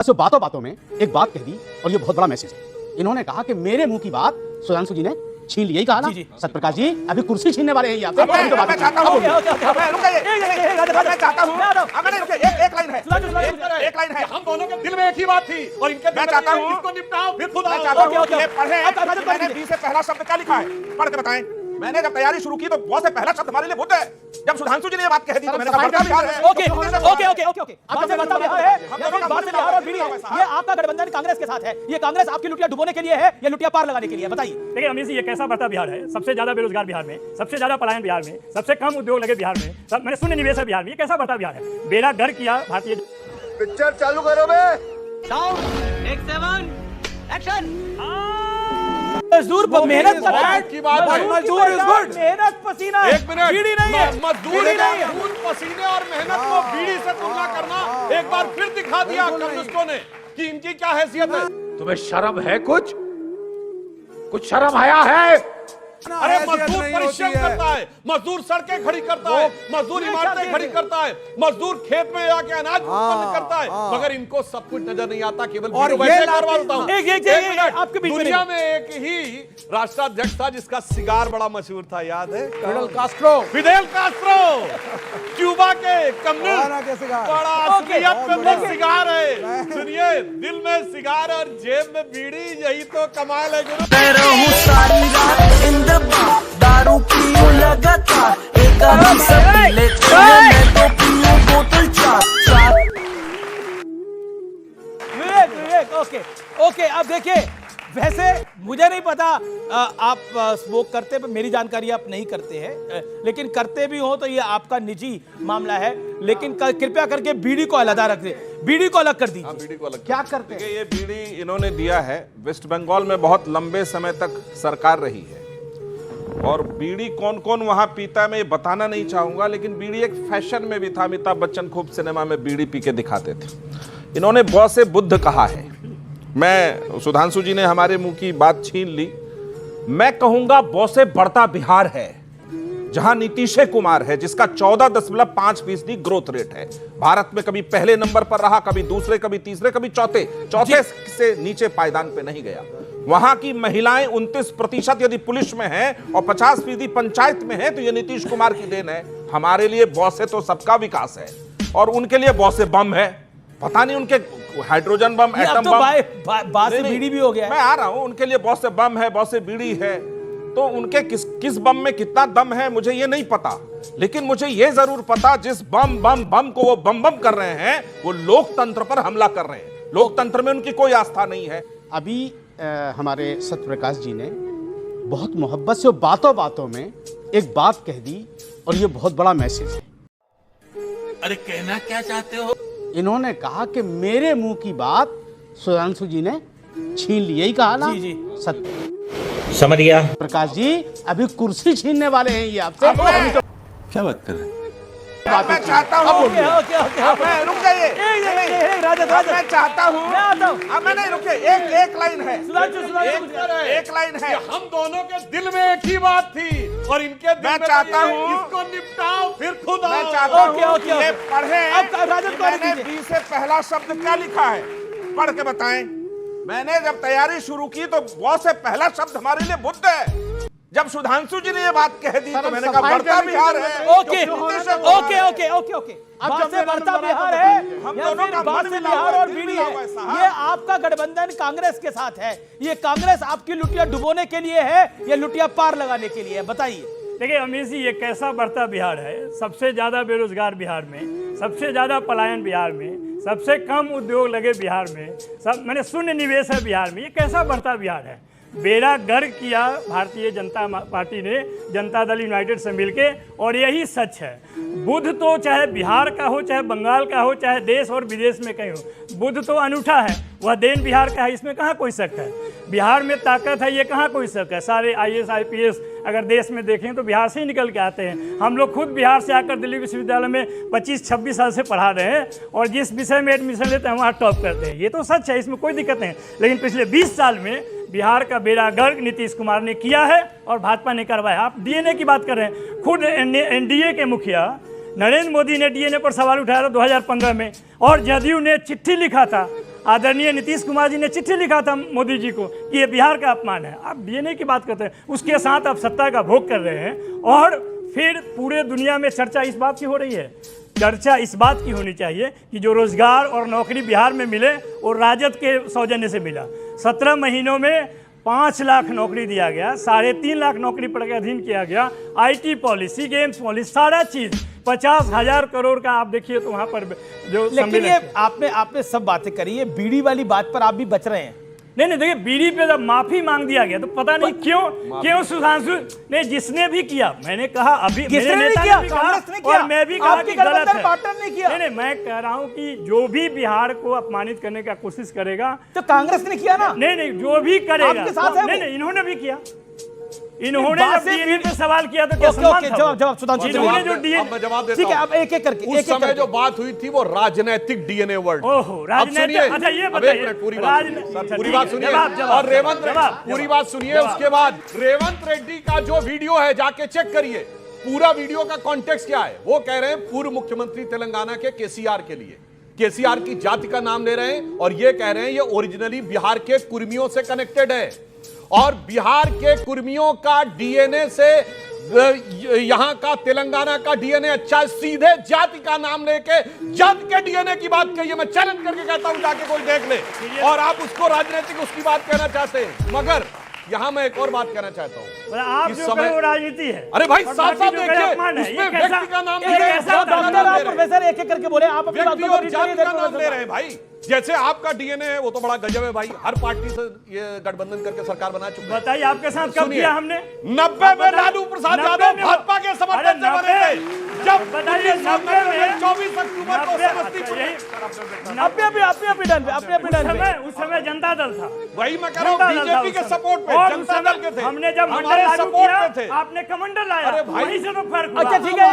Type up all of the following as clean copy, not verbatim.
तो बातों बातों में एक बात कह दी और ये बहुत बड़ा मैसेज है। इन्होंने कहा कि मेरे मुंह की बात सुधांशु जी ने छीन ली, यही कहा ना सत्यप्रकाश जी? अभी कुर्सी छीनने वाले हैं ये आपसे। मैं चाहता हूं एक लाइन है, एक लाइन है। हम दोनों के दिल में एक ही बात थी और इनके मैं चाहता हूं इसको निपटाओ फिर खुद मैं आओ। चाहता हूं ये पढ़ें। मैंने बी से पहला शब्द क्या लिखा है पढ़ के बताएं। मैंने जब तैयारी शुरू की तो बहुत से पहला शब्द हमारे लिए बुद्ध है। जब सुधांशु जी ने ये बात कह दी तो मैंने कहा बढ़ता बिहार है। ओके बात से बढ़ता बिहार है, बात से बिहार और बीड़ी है। ये आपका गठबंधन कांग्रेस के साथ है, ये कांग्रेस आपकी लुटिया डुबोने के लिए है, ये लुटिया पार लगाने के लिए है। बताइए। देखिए अमीर जी, ये कैसा बढ़ता बिहार है? सबसे ज्यादा बेरोजगार बिहार में, सबसे ज्यादा पलायन बिहार में, सबसे कम उद्योग लगे बिहार में, सब मैंने शून्य निवेश है बिहार में। ये कैसा बढ़ता बिहार है? बेड़ा गर्क किया भारतीय। पिक्चर चालू करो बे। मजदूर मेहनत कर रहा है की बात है। मजदूर इज गुड, मेहनत पसीना है, एक मिनट, बीड़ी नहीं है, मजदूर बीड़ी नहीं है। खून पसीने और मेहनत को बीड़ी से तुलना करना एक बार फिर दिखा दिया कम्युनिस्टों ने कि इनकी क्या हैसियत है। तुम्हें शर्म है? कुछ शर्म आया है? अरे मजदूर परिश्रम करता है, मजदूर सड़कें खड़ी करता है, मजदूर इमारतें खड़ी करता है, मजदूर खेत में जाके अनाज उत्पन्न करता है, मगर इनको सब कुछ नजर नहीं आता। केवल और वैसे करवाता हूं। एक मिनट, आपके बीच में दुनिया में एक ही राष्ट्राध्यक्ष था जिसका सिगार बड़ा मशहूर था, याद है? फिडेल कास्ट्रो क्यूबा के कम्युनिस्ट, बड़ा असलियत में सिगार है। सुनिए, दिल में सिगार और जेब में बीड़ी, यही तो कमाल है गुरु। दारू पीऊं लगातार, एक आधी सब पी लेते हैं, मैं तो पीऊं बोतल चार। विवेक ओके अब देखिए, वैसे मुझे नहीं पता आप स्मोक करते, पर मेरी जानकारी आप नहीं करते हैं, लेकिन करते भी हो तो ये आपका निजी मामला है। लेकिन कृपया करके बीड़ी को अलग रख दे, बीड़ी को अलग कर दीजिए। बीड़ी को अलग क्या करते हैं? ये बीड़ी इन्होंने दिया है। वेस्ट बंगाल में बहुत लंबे समय तक सरकार रही है और बीड़ी कौन कौन वहां पीता है मैं ये बताना नहीं चाहूंगा, लेकिन बीड़ी एक फैशन में भी था। अमिताभ बच्चन खूब सिनेमा में बीड़ी पी के दिखाते थे। इन्होंने बहुत से बुद्ध कहा है। मैं सुधांशु जी ने हमारे मुंह की बात छीन ली। मैं कहूंगा बहुत से बढ़ता बिहार है जहां नीतीश कुमार है, जिसका 14.5% ग्रोथ रेट है। भारत में कभी पहले नंबर पर रहा, कभी दूसरे, कभी तीसरे, कभी चौथे से नीचे पायदान पे नहीं गया। वहां की महिलाएं 29% यदि पुलिस में है और 50% पंचायत में है, तो ये नीतीश कुमार की देन है। हमारे लिए बहुत से तो सबका विकास है और उनके लिए बहुत से बम है। पता नहीं उनके हाइड्रोजन बम, एटम बम, बात से बीड़ी भी हो गया है। मैं आ रहा हूं, उनके लिए बहुत से बम है, बहुत से बीड़ी है। तो उनके किस बम में कितना दम है मुझे ये नहीं पता, लेकिन मुझे ये जरूर पता जिस बम को वो बम कर रहे हैं वो लोकतंत्र पर हमला कर रहे हैं। लोकतंत्र में उनकी कोई आस्था नहीं है। अभी हमारे सत्यप्रकाश जी ने बहुत मोहब्बत से बातों बातों में एक बात कह दी और ये बहुत बड़ा मैसेज है। अरे कहना क्या चाहते हो? इन्होंने कहा कि मेरे मुंह की बात सुधांशु जी ने छीन ली, यही कहा ना? जी सत्य समझ गया प्रकाश जी। अभी कुर्सी छीनने वाले हैं ये आपसे। क्या बात कर रहे हैं? मैं चाहता हूं मैं रुक जाइए। मैं चाहता हूं अब मैं नहीं रुकिए। एक लाइन है, एक लाइन है। हम दोनों के दिल में एक ही बात थी और इनके दिल मैं में चाहता हूं इसको निपटाओ फिर खुद आओ। मैं चाहता हूं ये अब पढ़ें। राजद को मैंने बी से पहला शब्द क्या लिखा है पढ़ के बताएं। मैंने जब तैयारी शुरू की तो बहुत से पहला शब्द हमारे लिए बुद्ध है। जब सुधांशु जी ने ये बात कह दी तो मैंने कहा बढ़ता बिहार है। ओके बात से बढ़ता बिहार है, हम या दोनों फिर का बात मन से मिला बिहार हुआ है, और दिल बीड़ी मिला है। हुआ है साहब। ये आपका गठबंधन कांग्रेस के साथ है, ये कांग्रेस आपकी लुटिया डुबोने के लिए है, ये लुटिया पार लगाने के लिए है। बताइए। देखिए अमीर जी, ये कैसा बढ़ता बिहार है? सबसे ज्यादा बेरोजगार बिहार में, सबसे ज्यादा पलायन बिहार में, सबसे कम उद्योग लगे बिहार में, सब मैंने शून्य निवेश है बिहार में। ये कैसा बढ़ता बिहार है? बेड़ा गर्क किया भारतीय जनता पार्टी ने जनता दल यूनाइटेड से मिलके, और यही सच है। बुद्ध तो चाहे बिहार का हो, चाहे बंगाल का हो, चाहे देश और विदेश में कहीं हो, बुद्ध तो अनूठा है। वह देन बिहार का है, इसमें कहाँ कोई शक है। बिहार में ताकत है, ये कहाँ कोई शक है। सारे IAS IPS अगर देश में देखें तो बिहार से ही निकल के आते हैं। हम लोग खुद बिहार से आकर दिल्ली विश्वविद्यालय में 25-26 साल से पढ़ा रहे हैं और जिस विषय में एडमिशन लेते हैं वहाँ टॉप करते हैं। ये तो सच है, इसमें कोई दिक्कत नहीं। लेकिन पिछले 20 साल में बिहार का बेड़ा गर्क नीतीश कुमार ने किया है और भाजपा ने करवाया। आप DNA की बात कर रहे हैं। खुद NDA के मुखिया नरेंद्र मोदी ने DNA पर सवाल उठाया था 2015 में, और जदयू ने चिट्ठी लिखा था आदरणीय नीतीश कुमार जी ने चिट्ठी लिखा था मोदी जी को कि ये बिहार का अपमान है। आप डीएनए की बात करते हैं, उसके साथ आप सत्ता का भोग कर रहे हैं और फिर पूरे दुनिया में चर्चा इस बात की हो रही है। चर्चा इस बात की होनी चाहिए कि जो रोजगार और नौकरी बिहार में मिले और राजद के सौजन्य से मिला। 17 महीनों में 5 लाख नौकरी दिया गया, 3.5 लाख नौकरी पर के अधीन किया गया। आईटी पॉलिसी, गेम्स पॉलिसी, सारा चीज 50,000 करोड़ का आप देखिए तो वहां पर जो लेकिन ये आपने सब बातें करी, ये बीड़ी वाली बात पर आप भी बच रहे हैं। नहीं देखिए, बीड़ी पे जब माफी मांग दिया गया तो पता नहीं क्यों सुधांशु ने, जिसने भी किया, मैंने कहा अभी मेरे नेता ने भी कहा और मैं भी कहा कि गलत है। पार्टनर ने किया। नहीं मैं कह रहा हूं कि जो भी बिहार को अपमानित करने का कोशिश करेगा तो कांग्रेस ने किया ना। नहीं जो भी करेगा आपके साथ है नहीं इन्होंने भी किया। इन्होंने जब डीएनए पे सवाल किया तो क्या सम्मान था? जवाब सुधांशु जी, इन्होंने जो अब मैं जवाब देता ठीक है, हूं। अब एक एक करके उस समय जो बात हुई थी वो राजनैतिक डीएनए वर्ड। ओहो, राजनैतिक। अच्छा ये बताइए, पूरी बात सुनिए और रेवंत पूरी बात सुनिए। उसके बाद रेवंत रेड्डी का जो वीडियो है जाके चेक करिए, पूरा वीडियो का कॉन्टेक्स्ट क्या है। वो कह रहे हैं पूर्व मुख्यमंत्री तेलंगाना के केसीआर के लिए, केसीआर की जाति का नाम ले रहे हैं और ये कह रहे हैं ये ओरिजिनली बिहार के कुर्मियों से कनेक्टेड है और बिहार के कुर्मियों का डीएनए से यहां का तेलंगाना का डीएनए अच्छा, सीधे जाति का नाम लेके जाति के डीएनए की बात कही है। मैं चैलेंज करके कहता हूं, जाके कोई देख ले। और आप उसको राजनीतिक उसकी बात कहना चाहते हैं, मगर यहां मैं एक और बात कहना चाहता हूं। आप जो कहे वो राजनीति है। अरे भाई साफ साफ देखिए, उसमें व्यक्ति का नाम ले रहे हैं, प्रोफेसर एक एक करके बोले, आप अपनी व्यक्ति बातों और जाति का नाम ले रहे हैं। भाई जैसे आपका डीएनए है वो तो बड़ा गजब है भाई, हर पार्टी से ये गठबंधन करके सरकार बना चुके हैं। बताइए आपके साथ कब किया हमने? 90 में लालू प्रसाद यादव भाजपा के समर्थन से बने थे। जब बताइए 90 में 24 अक्टूबर को समस्तीपुर उस समय जनता दल था। वही मैं कह रहा हूं, बीजेपी के सपोर्ट पे, जनता दल के थे। हमने जब मंडल हमारे लागू सपोर्ट किया, पे थे। आपने कमंडल लाया। अरे भाई, वहीं से तो फर्क हुआ। अच्छा ठीक है,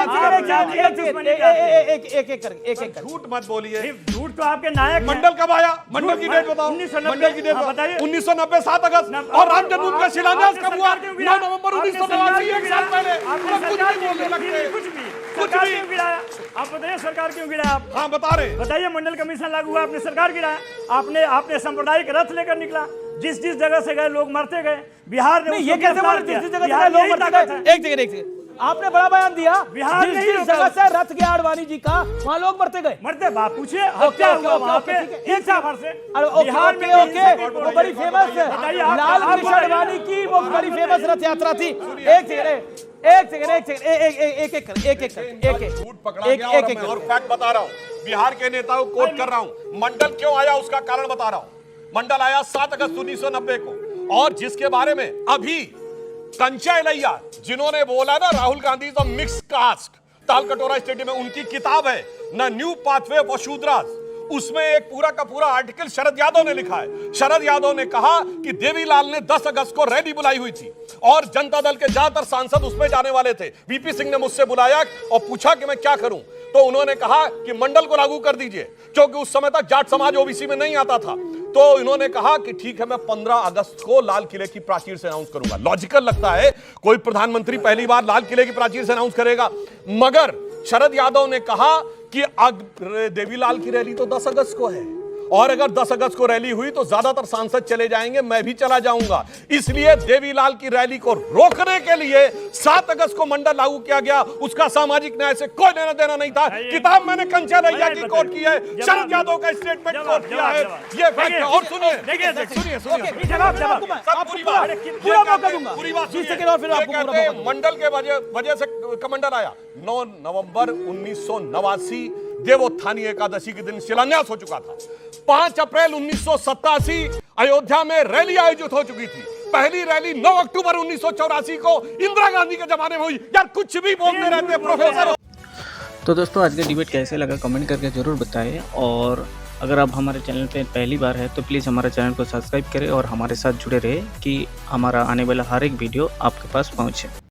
एक एक करके झूठ मत बोलिए। झूठ तो आपके नायक हैं। मंडल कब आया? मंडल की डेट बताओ। 1990 मंडल की डेट बताइए। 1990 7 अगस्त। और राम जन्मभूमि का शिलान्यास कब हुआ? 9 नवंबर 1989, एक साल पहले। कुछ भी बोलने लगते हैं। कुछ भी गिराया। आप बताइए सरकार क्यों गिराया? आप हाँ बता रहे हैं। बताइए, मंडल कमीशन लागू हुआ, आपने सरकार गिराया। आपने सांप्रदायिक रथ लेकर निकला, जिस जगह से गए लोग मरते गए। बिहार ने ये कैसे बोले जिस जगह से लोग मरते गए? एक सेकंड आपने बड़ा बयान दिया, बिहार में जिस जगह से रथ गया आडवाणी जी का, वहां लोग मरते गए। मरते बात पूछिए, हत्या हुआ वहां पे हिंसा भर से। बिहार में वो बड़ी फेमस लाल कृष्ण आडवाणी की वो बड़ी फेमस रथ यात्रा थी। एक झूठ पकड़ा गया और मैं और फैक्ट बता रहा हूं। बिहार के नेताओं को कोट कर रहा हूं। मंडल क्यों आया उसका कारण बता रहा हूं। मंडल आया 7 अगस्त 1990 को, और जिसके बारे में अभी कंचा इलैया जिन्होंने बोला ना Rahul Gandhi is a mix caste, Talkatora stadium में उनकी किताब है ना न्यू पाथवे फॉर शूद्रास, उसमें एक पूरा का पूरा आर्टिकल शरद यादव ने लिखा है। शरद यादव ने कहा कि देवीलाल ने 10 अगस्त को रैली बुलाई हुई थी और जनता दल के ज्यादातर सांसद उसमें जाने वाले थे। वीपी सिंह ने मुझसे बुलाया और पूछा कि मैं क्या करूं, तो उन्होंने कहा कि मंडल को लागू कर दीजिए, क्योंकि उस समय तक जाट समाज ओबीसी में नहीं आता था। तो इन्होंने कहा कि ठीक है, मैं 15 अगस्त को लाल किले की प्राचीर से अनाउंस करूंगा। लॉजिकल लगता है, कोई प्रधानमंत्री पहली बार लाल किले की प्राचीर से अनाउंस करेगा। मगर शरद यादव ने कहा कि देवीलाल की रैली तो 10 अगस्त को है, और अगर 10 अगस्त को रैली हुई तो ज्यादातर सांसद चले जाएंगे, मैं भी चला जाऊंगा। इसलिए देवीलाल की रैली को रोकने के लिए 7 अगस्त को मंडल लागू किया गया। उसका सामाजिक न्याय से कोई लेना देना नहीं था। किताब मैंने कंचा इलैया की कोट की है, शरद यादव का स्टेटमेंट कोट किया है। ये फैक्ट है। और सुनिए मंडल के वजह से कमंडल आया। 9 नवंबर 1989 देवोत्थानी एकादशी के दिन शिलान्यास हो चुका था। 5 अप्रैल 1987 अयोध्या में रैली आयोजित हो चुकी थी। पहली रैली 9 अक्टूबर 1984 को इंदिरा गांधी के जमाने में हुई। यार कुछ भी बोलते रहते हैं प्रोफेसर। तो दोस्तों, आज का डिबेट कैसे लगा कमेंट करके ज़रूर बताएं, और अगर आप हमारे चैनल पे पहली बार है तो प्लीज़ हमारे चैनल को सब्सक्राइब करें और हमारे साथ जुड़े रहे कि हमारा आने वाला हर एक वीडियो आपके पास पहुंचे।